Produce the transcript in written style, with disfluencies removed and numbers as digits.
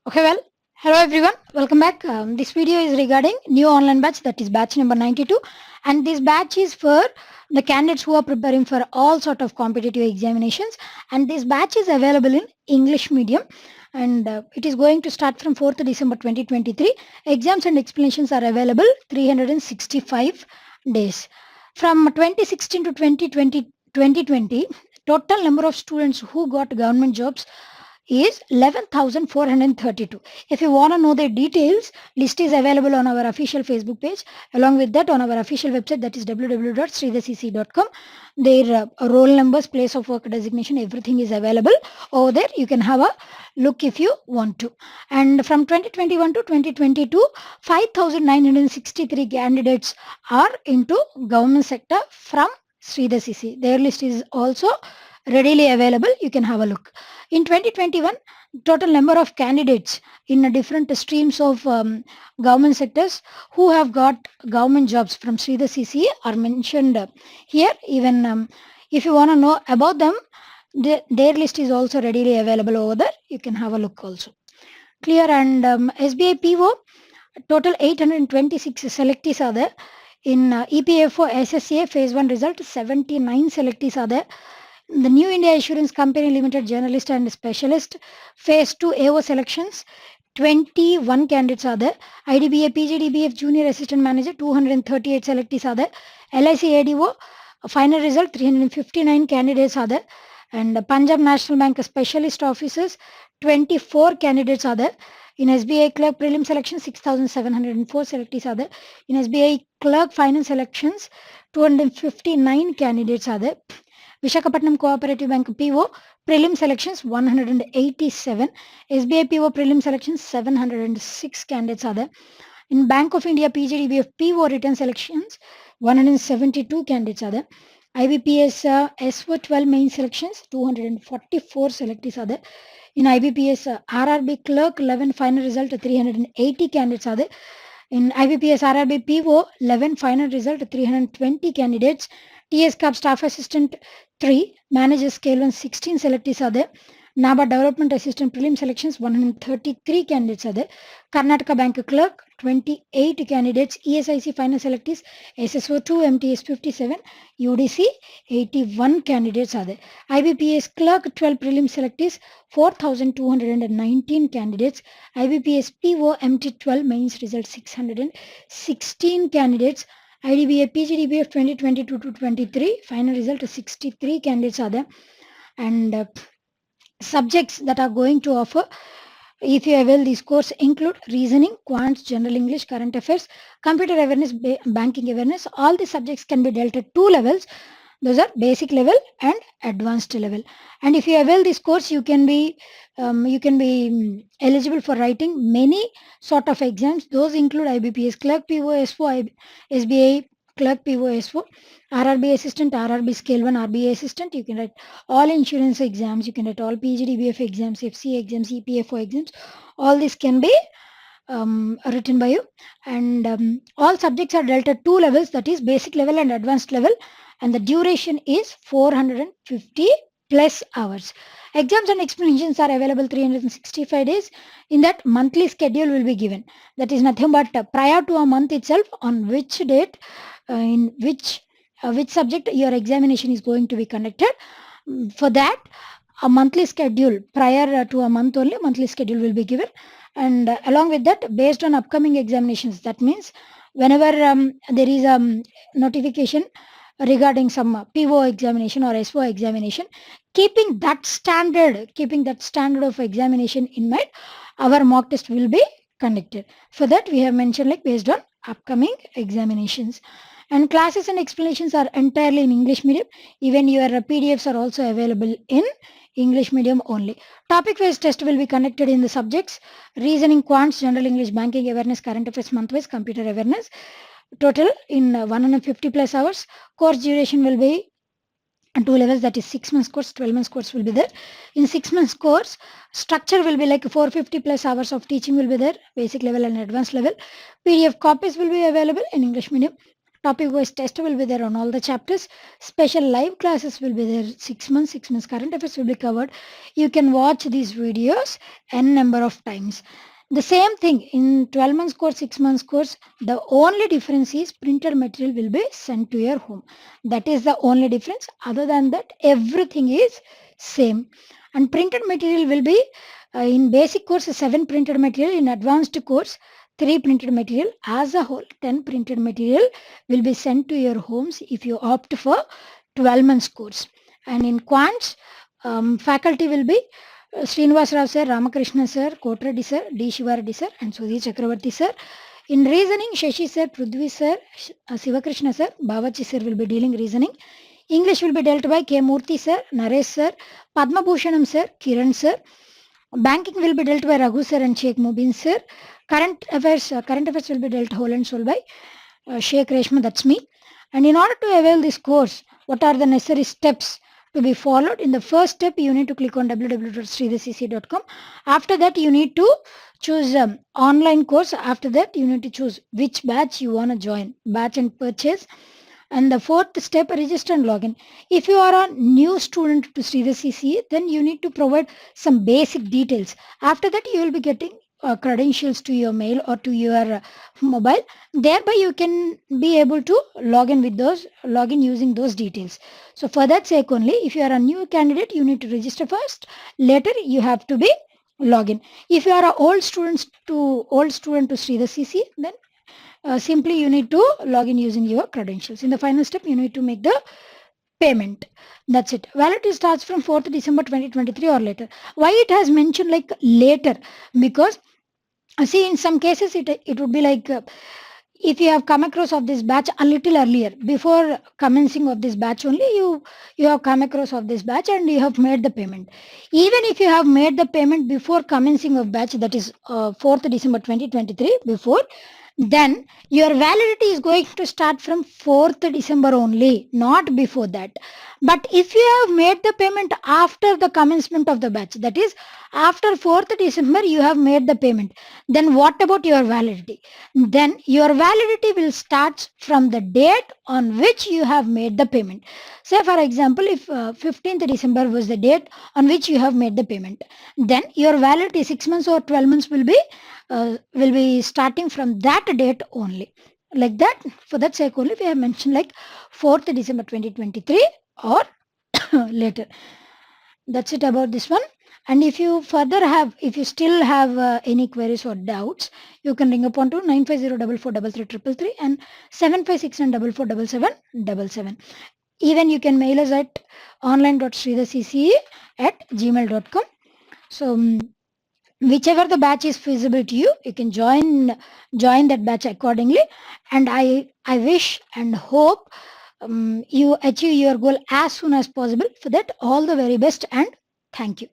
Okay, well, hello everyone, welcome back. This video is regarding new online batch, that is batch number 92, and this batch is for the candidates who are preparing for all sort of competitive examinations, and this batch is available in English medium, and it is going to start from 4th December 2023. Exams and explanations are available 365 days. From 2016 to 2020, total number of students who got government jobs is 11,432. If you want to know the details, list is available on our official Facebook page. Along with that, on our official website, that is www.sreedhar'scce.com. Their roll numbers, place of work designation, everything is available over there. You can have a look if you want to. And from 2021 to 2022, 5,963 candidates are into government sector from Sridhar CCE. Their list is also readily available. You can have a look. In 2021, total number of candidates in different streams of government sectors who have got government jobs from Sridhar CCE are mentioned here. Even if you want to know about them, their list is also readily available over there. You can have a look also. Clear. And SBI PO, total 826 selectees are there. In EPFO SSA phase 1 result, 79 selectees are there. The New India Assurance Company Limited Journalist and Specialist Phase 2 AO selections, 21 candidates are there. IDBA PGDBF Junior Assistant Manager, 238 selectees are there. LIC ADO final result, 359 candidates are there. And Punjab National Bank Specialist Officers, 24 candidates are there. In SBI Clerk Prelim Selection, 6,704 selectees are there. In SBI Clerk Final Selections, 259 candidates are there. Visakhapatnam Cooperative Bank PO prelim selections 187, SBI PO prelim selections 706 candidates are there. In Bank of India PGDBF PO written selections 172 candidates are there. IBPS SO 12 main selections 244 selectees are there. In IBPS RRB Clerk 11 final result 380 candidates are there. In IBPS RRB PO 11 final result 320 candidates. TS Cup Staff Assistant 3, Manager Scale 1 16 selectees are there. NABA Development Assistant Prelim Selections 133 candidates are there. Karnataka Bank Clerk 28 candidates. ESIC Final Selectees SSO 2 MTS 57, UDC 81 candidates are there. IBPS Clerk 12 Prelim Selectees 4,219 candidates. IBPS PO MT 12 Mains Result 616 candidates. IDBA PGDB of 2022 to 23, final result 63 candidates are there. And subjects that are going to offer, if you avail this course, include reasoning, quants, general English, current affairs, computer awareness, banking awareness. All the subjects can be dealt at 2 levels. Those are basic level and advanced level. And if you avail this course, you can be eligible for writing many sort of exams. Those include IBPS Clerk PO SO, SBI Clerk PO SO, RRB Assistant, RRB Scale 1, RBA Assistant. You can write all insurance exams. You can write all PGDBF exams, FC exams, EPFO exams. All this can be written by you. And all subjects are dealt at 2 levels, that is basic level and advanced level. And the duration is 450 plus hours. Exams and explanations are available 365 days. In that, monthly schedule will be given. That is nothing but prior to a month itself, on which date, in which subject your examination is going to be conducted. For that, a monthly schedule prior to a month only, monthly schedule will be given. And along with that, based on upcoming examinations, that means whenever there is a notification regarding some PO examination or SO examination, keeping that standard of examination in mind, our mock test will be conducted. For that, we have mentioned like based on upcoming examinations. And classes and explanations are entirely in English medium. Even your PDFs are also available in English medium only. Topic wise test will be conducted in the subjects reasoning, quants, general English, banking awareness, current affairs, month wise, computer awareness. Total in 150 plus hours. Course duration will be 2 levels, that is 6 months course, 12 months course will be there. In 6 months course, structure will be like 450 plus hours of teaching will be there, basic level and advanced level. PDF copies will be available in English medium. Topic wise test will be there on all the chapters. Special live classes will be there 6 months. 6 months current affairs will be covered. You can watch these videos n number of times. The same thing in 12 months course, 6 months course, the only difference is printed material will be sent to your home. That is the only difference. Other than that, everything is same. And printed material will be in basic course 7 printed material, in advanced course 3 printed material. As a whole 10 printed material will be sent to your homes if you opt for 12 months course. And in quants, faculty will be Srinivas Rao sir, Ramakrishna sir, Kotreddy sir, D. Shivareddy sir and Sudhi Chakravarti sir. In reasoning, Shashi sir, Prudhvi sir, Sivakrishna sir, Bavachi sir will be dealing reasoning. English will be dealt by K. Murthy sir, Naresh sir, Padma Bhushanam sir, Kiran sir. Banking will be dealt by Raghu sir and Sheikh Mubin sir. Current affairs will be dealt whole and soul by Sheikh Reshma, that's me. And in order to avail this course, what are the necessary steps to be followed? In the first step, you need to click on www.sreedhar'scce.com. After that, you need to choose online course. After that, you need to choose which batch you want to join, batch and purchase. And the fourth step, register and login. If you are a new student to SREEDHAR'S CCE, then you need to provide some basic details. After that, you will be getting credentials to your mail or to your mobile. Thereby, you can be able to log in using those details. So for that sake only, if you are a new candidate, you need to register first. Later, you have to be login. If you are an old student to SREEDHAR'S CCE, then simply you need to log in using your credentials. In the final step, you need to make the payment. That's it. Validity starts from 4th December 2023 or later. Why it has mentioned like later? Because see, in some cases it would be like if you have come across of this batch a little earlier, before commencing of this batch only, you have come across of this batch and you have made the payment. Even if you have made the payment before commencing of batch, that is 4th December 2023 before, then your validity is going to start from 4th December only, not before that. But if you have made the payment after the commencement of the batch, that is after 4th December you have made the payment, then what about your validity? Then your validity will start from the date on which you have made the payment. Say for example, if 15th December was the date on which you have made the payment, then your validity 6 months or 12 months will be starting from that date only. Like that, for that sake only we have mentioned like 4th December 2023 or later. That's it about this one. And if you still have any queries or doubts, you can ring upon to 950443333 and 7569447777. Even you can mail us at online.sreedharcce@gmail.com. So whichever the batch is feasible to you, you can join that batch accordingly. And I wish and hope you achieve your goal as soon as possible. For that, all the very best and thank you.